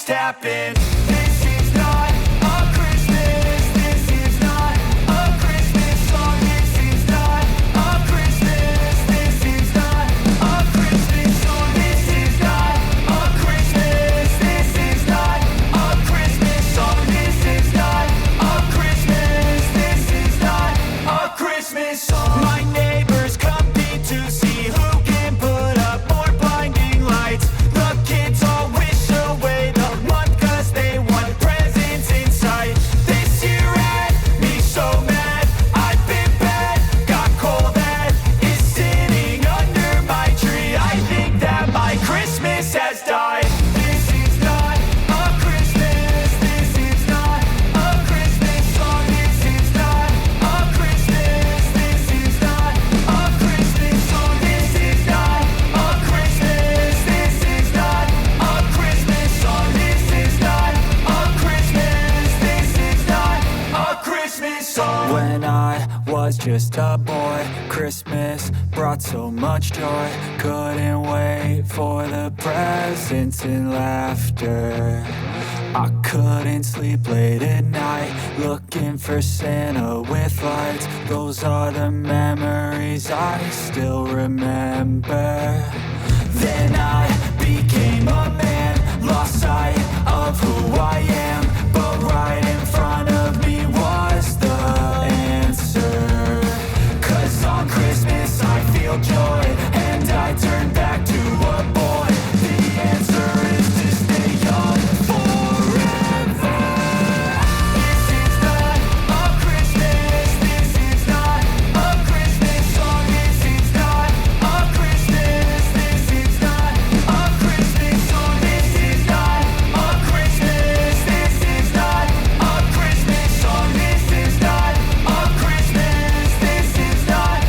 just happened? This is not a Christmas. This is not a Christmas song. This is not a Christmas. This is not a Christmas song. This is not a Christmas. This is not a Christmas song. This is not a Christmas. This is not a Christmas song. My neighbors compete to see who can put up more blinding lights. The kids all wish away the month 'cause they want presents in sight. This year had me so mad. I've been bad, got coal that is sitting under my tree. I think that my Christmas has died. This is not a Christmas. This is not a Christmas song. This is not a Christmas. This is not a Christmas song. This is not a Christmas. This is not a Christmas song. This is not a Christmas. This is not a Christmas song. When I was just a boy, Christmas brought so much joy. Couldn't wait for the presents and laughter. I couldn't sleep late at night, looking for Santa with lights. Those are the memories I still remember. Then I became a man, lost sight of who I am. But right in front of me was the answer. 'Cause on Christmas I feel joy, and I turn back to a boy. The answer is to stay young forever. This is not a Christmas. This is not a Christmas song. This is not a Christmas. This is not a Christmas song. This is not a Christmas. This is not a Christmas song. This is not a Christmas. This is not.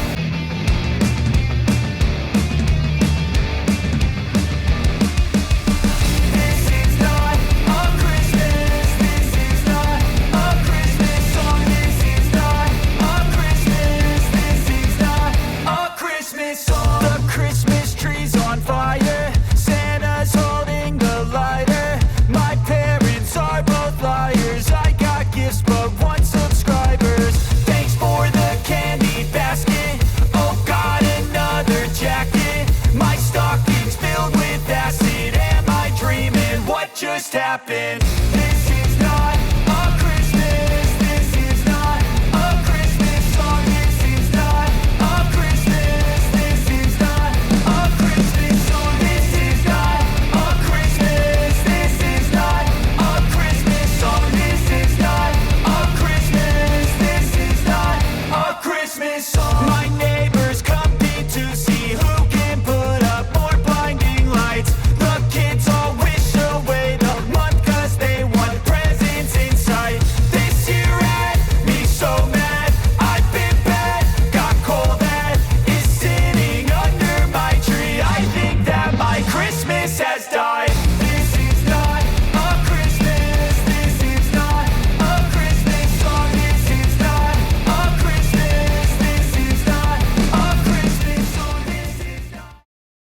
This is not a Christmas. This is not a Christmas song. This is not a Christmas. This is not a Christmas song. The Christmas tree's on fire. Santa's holding the lighter. My parents are both liars. I got gifts but 1 subscribers. Thanks for the candy basket. Oh, got another jacket. My stocking's filled with acid. Am I dreaming? What just happened?